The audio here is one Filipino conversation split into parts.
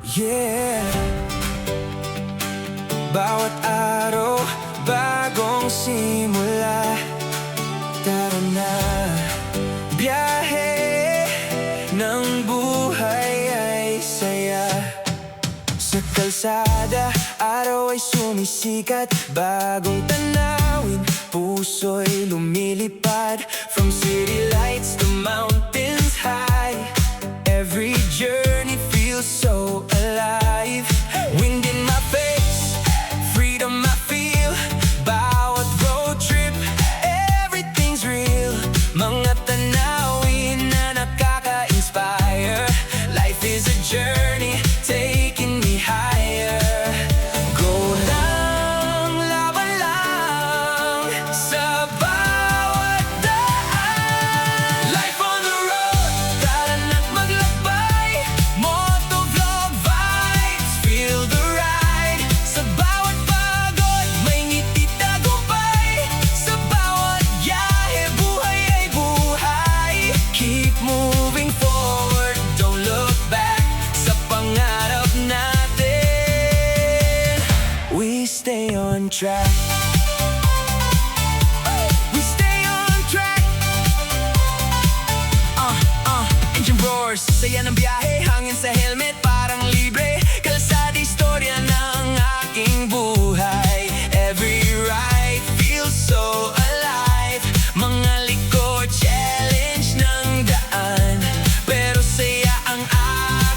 Yeah. Bawat araw, bagong simula. Tara na, biyahe ng buhay ay saya. Sa kalsada, araw ay sumisikat. Bagong tanawin, puso'y lumilipad. From city lights to mountains high, every journey feels so alive. Wind in my face, freedom I feel. Bawat road trip, everything's real. Mga tanawin na nakaka-inspire. Life is a journey, taking me higher. Go lang, laban lang sa bawat daan. Life on the road, tara na't maglakbay. Motovlog vibes, feel the ride. Sa bawat pagod, may ngiti tagumpay. Sa bawat biyahe, buhay ay buhay. Keep moving forward, don't look back. Sa pangarap natin, we stay on track. We stay on track. Engine roars, saya ng biyahe, hangin sa helmet, parang libre. Kalsada, istorya ng aking buhay. Every ride feels so alive. Mga liko, challenge ng daan, pero saya ang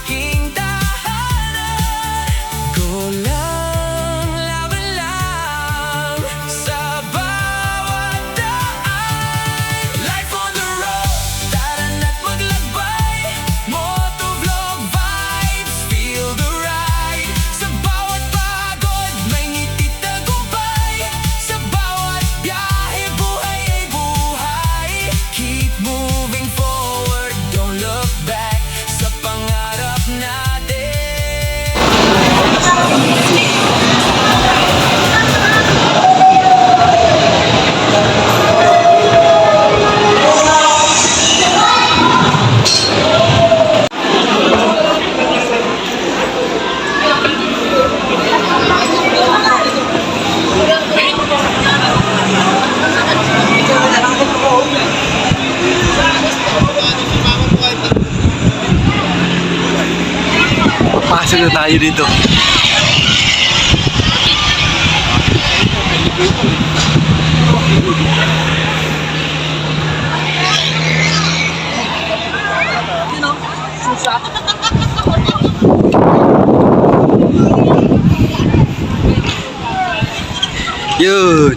aking tahanan. Go lang, laban lang sa bawat daan. Life on the road, tara na't maglakbay. Motovlog vibes, feel the ride. Sa bawat pagod, may ngiti tagumpay. Sa bawat biyahe, buhay ay buhay. Keep moving forward, don't look back. Sa pangarap natin. Pasok na tayo dito. Yun.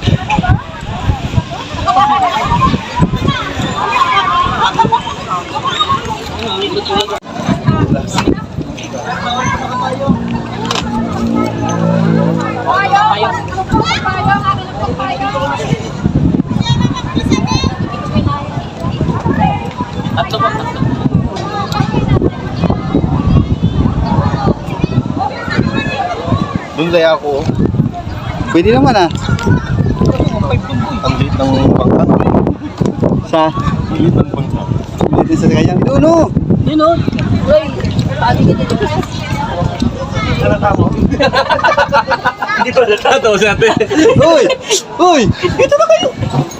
Doon kaya ako. Pwede naman ah. Ang liit ng bangka. Sa Ang liit ng bangka. dito sa kanyang duno. Dino. Uy, paano ka dito? Halata mo? Hindi pa natatawa sa atin. Uy! Uy! Ito na kayo.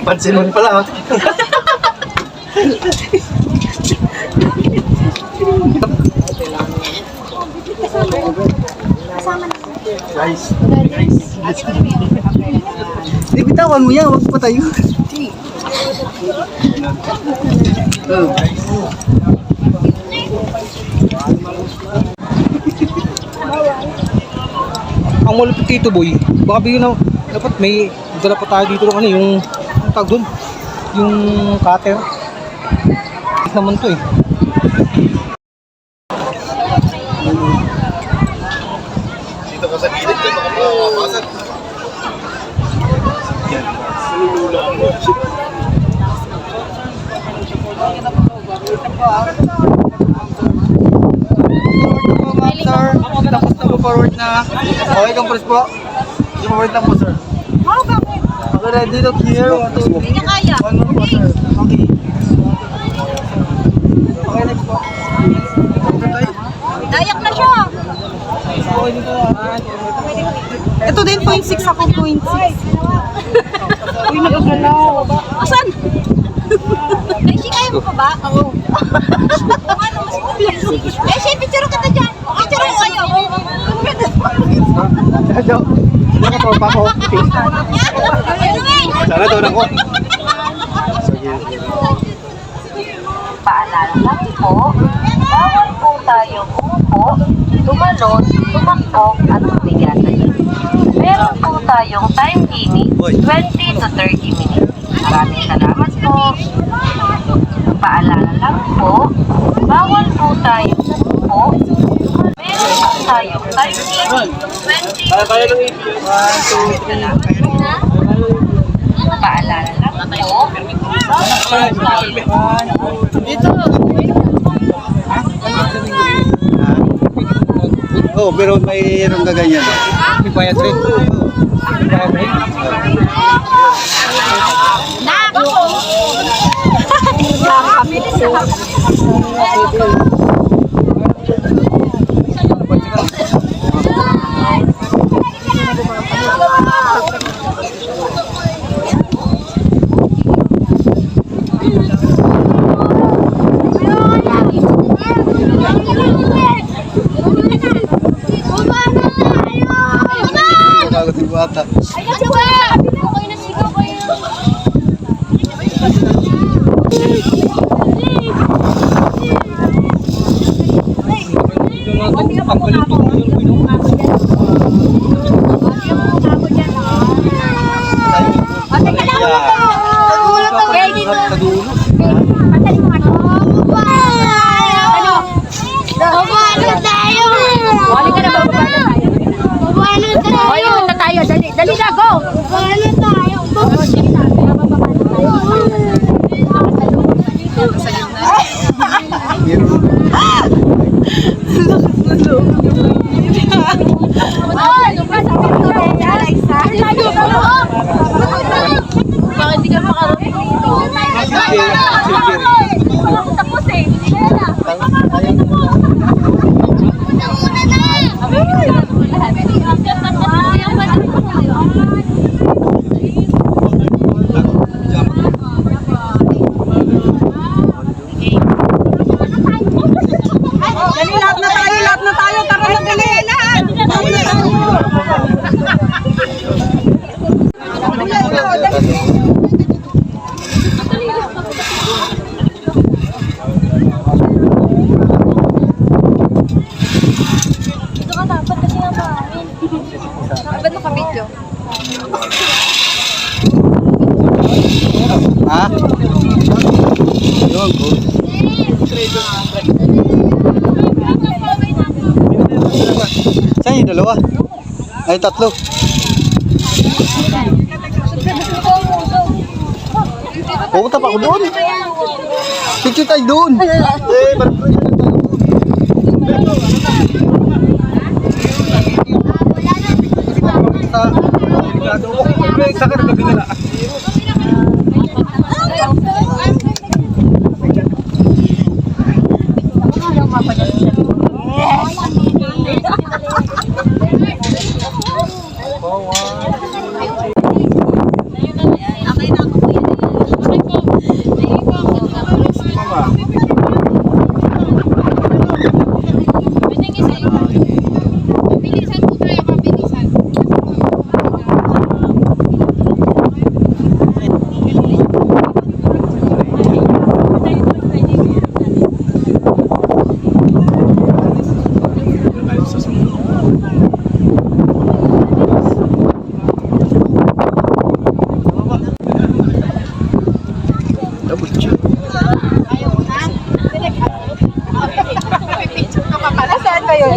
Pansin mo pala. Guys. Di bitawan mo yan, wag pa tayo. Ang malupit dito boy, baka bigyan na, dapat may dala pa tayo dito ng ano, yung tag doon, yung cutter. Ito naman to eh. Dito ka sa gilid. Dito ka po. Mapasag. Yan. Nalulula ang mga ship. Sir, tapos na po forward na. Okay kang press po. Yung forward lang po sir. Oh, bakit? Okay, ready to clear. Hindi niya kaya. One more po sir. Okay. Okay, next po. Dayak na siya. Ito din, 0.6 ako, 0.6. Uy, nagagalaw. Asan? Ay, kaya mo pa ba? Oo. Eh, siya, picture ka na dyan. Picture mo kayo. Nakatropa ko. Sana doon ako. Paalala lang po, bawal po tayong umupo, tumalon, tumakbo at bumigatan. Meron po tayong time limit, 20 to 30 minutes. Maraming salamat po. Paalala lang po, bawal po tayong umupo, meron po tayong time limit, 20 to 30 minutes. Paalala lang po, bawal po tayong Oh, pero may anong gaganyan. May bayad rin. Bayad rin. Bago si bata. Dali na, go! Paano tayo? Bakit hindi ka makarating dito? Tapos eh. Dali, lahat na tayo, tara na dali, lahat. Dito ka dapat kasi nga mahin. Ba't nakabidyo? Ha? Yun, go. Saan yung dalawa? Ay, tatlo. Pupunta pa ako doon. Picture tayo doon. Eh, parang Saan kayo?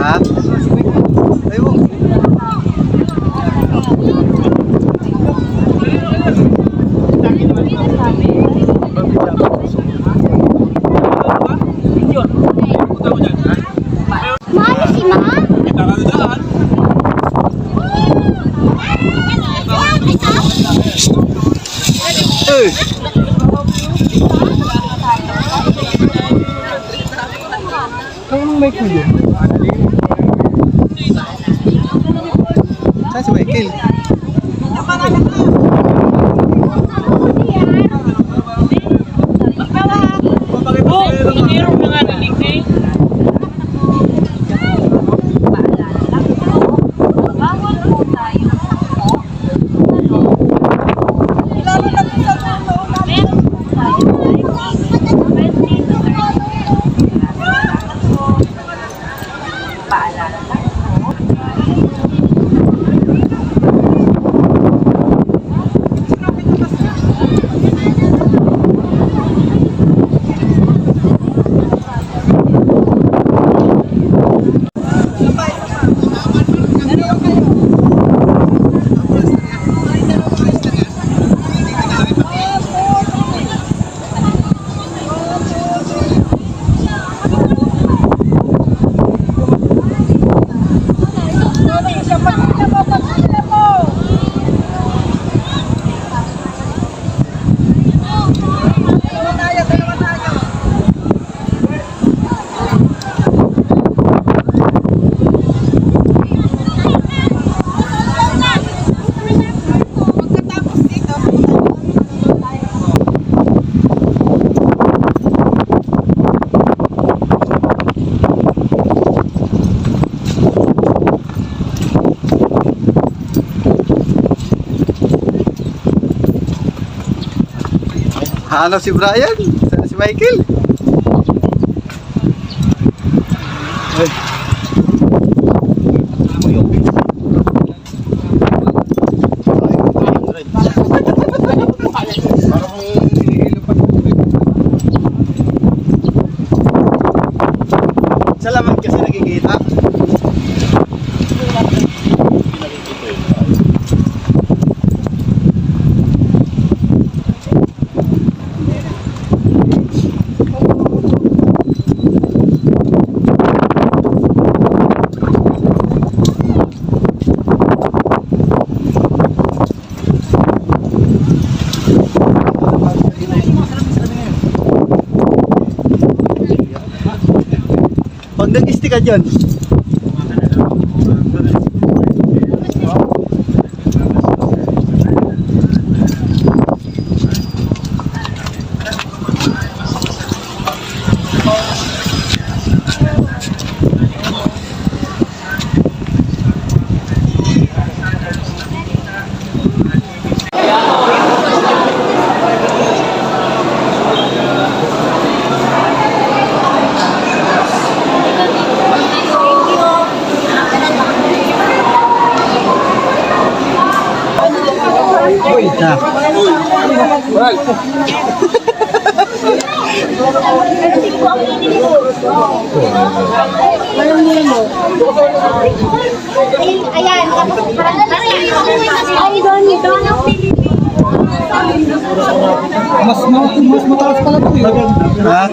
ha? Ayun. Anong mic mo yun? Saan si Michael? Bawal po tayo umupo, tumalon, meron po tayo time limit, 20 to 30 minutes. Paalala lang po. Hanap si Brian? Saan si Michael? Ay. Salamat kasi nakikita. Pag nag-isti ka dyan. Uy, na. Ayan. Ay, doon. Mas mataas pala ito eh. Ha?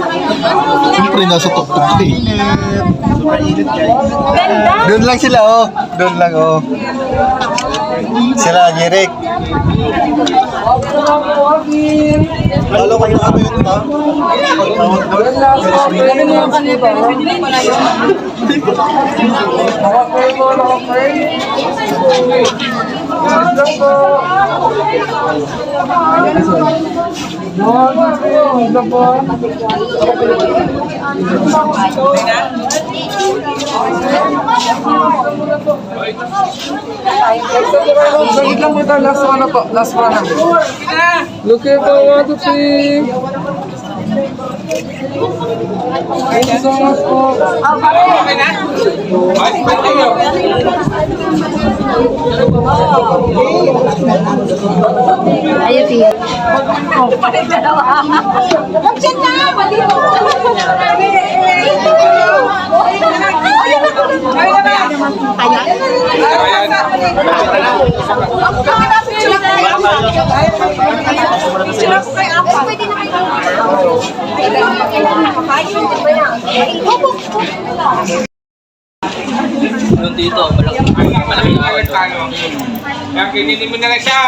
Siyempre, nasa tuktok ka eh. Doon lang sila, oh. Doon lang, oh. Sila, Jeric. Lalo kayo ano yun, ha? Sagit lang po ito. Last one na po. Last one na. Look here po. 1, 2, 3. Thank you so much po. Ayun, Pia. Diyan na! Mali mo! Doon dito, malaking awal tayo. Kaya kininin mo na lang siya.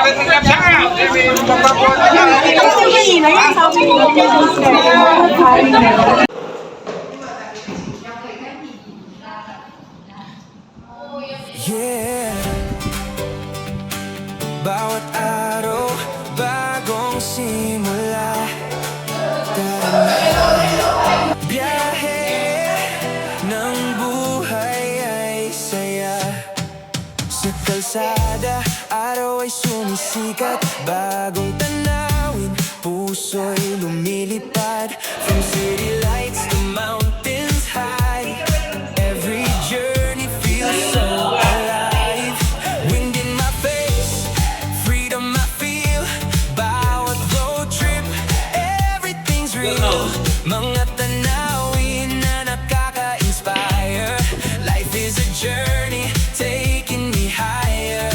Bakit ang kapsa nga? Eh, may magpapakuha na ka. Yeah. Bawat araw, bagong simula. Biyahe ng buhay ay saya. Sa kalsada, araw ay sumisikat. Bagong tanawin, puso'y lumilipad. From city lights to mountains high, every journey feels so alive. Wind in my face, freedom I feel. Bawat road trip, everything's real. Mga tanawin na nakaka-inspire. Life is a journey, taking me higher.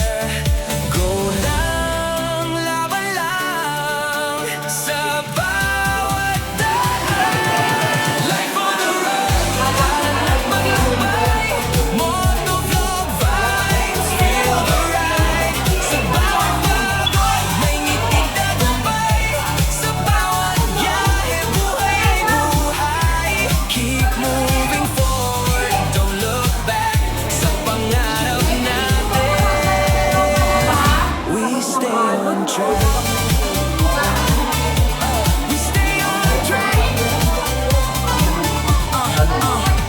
Go lang, laban lang sa bawat daan. Life on the road, at maglakbay. Motovlog vibes, feel the ride. Sa bawat pagod, may ngiti tagumpay. Sa bawat biyahe, buhay ay buhay. Keep moving forward, don't look back. Sa pangarap natin, we stay on track. We stay on track.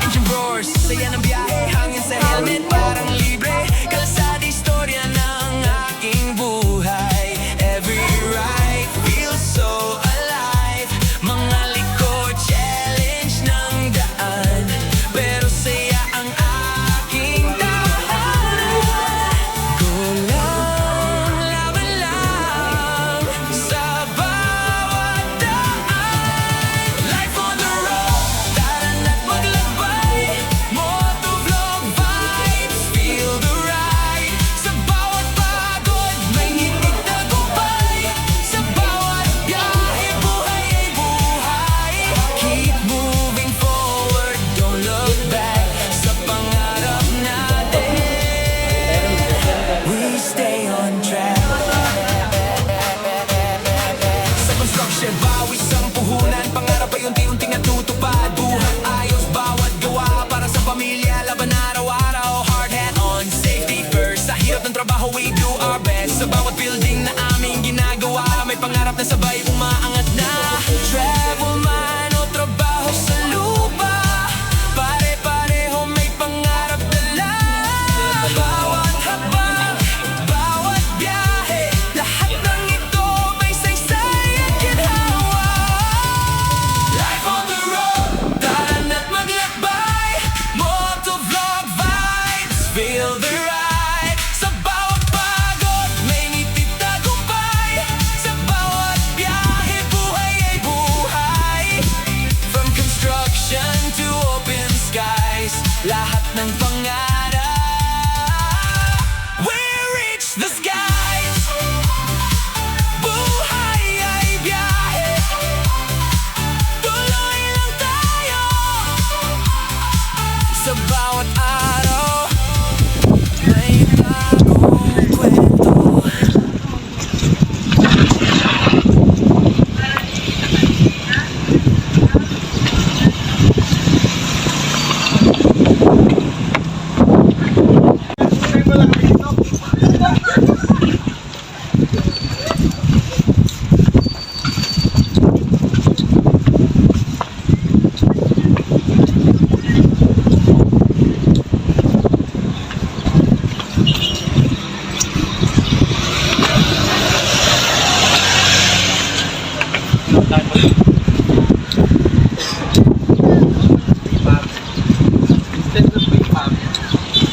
Engine roars, saya ng biyahe, hangin sa helmet, parang libre. Kalsada, istorya ng aking buhay. Every ride feels so alive. Mga liko, challenge ng daan, pero saya ang aking tahanan. Go lang, laban lang sa bawat daan. Life on the road, tara na't maglakbay. Motovlog vibes, feel the ride. Sa bawat pagod, may ngiti tagumpay. Sa bawat biyahe, buhay ay buhay. Keep moving forward, don't look back. Sa pangarap natin, we stay on track. Sa construction, bawis ang puhunan. Pangarap ay unti-unting natutupad. Buhat ayos, bawat gawa para sa pamilya. Laban araw-araw, hard hat on, safety first. Sa hirap ng trabaho, we do our best. Sa bawat building na aming ginagawa, may pangarap na sabay umaangat na. Travel man o trabaho sa lupa, pare-pareho may pangarap dala. Bawat habang, bawat biyahe, lahat ng ito may saysay at ginhawa. Life on the road, tara na't maglakbay. Motovlog vibes, feel the ride. Sa bawat pagod, may ngiti tagumpay. Sa bawat biyahe, buhay ay buhay. From construction to open skies, lahat ng pangarap, we reach the skies. Buhay ay biyahe, tuloy lang tayo. Sa bawat araw, may bagong kwento.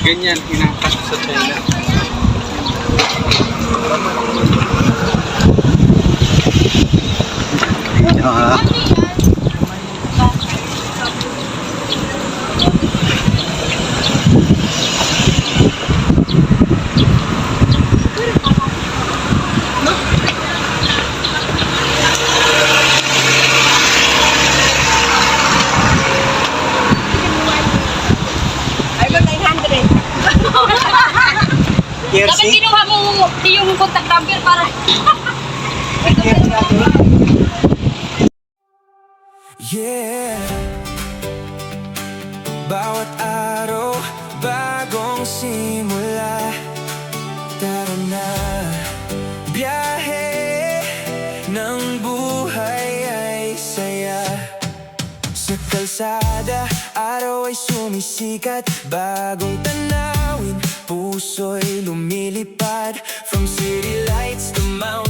Ganyan, inakas sa tela. I got 900. Dapat kinuha mo yung contact number para... Yeah. Bawat araw, bagong simula. Tara na, biyahe ng buhay ay saya. Sa kalsada, araw ay sumisikat. Bagong tanawin, puso'y lumilipad. From city lights to mountains,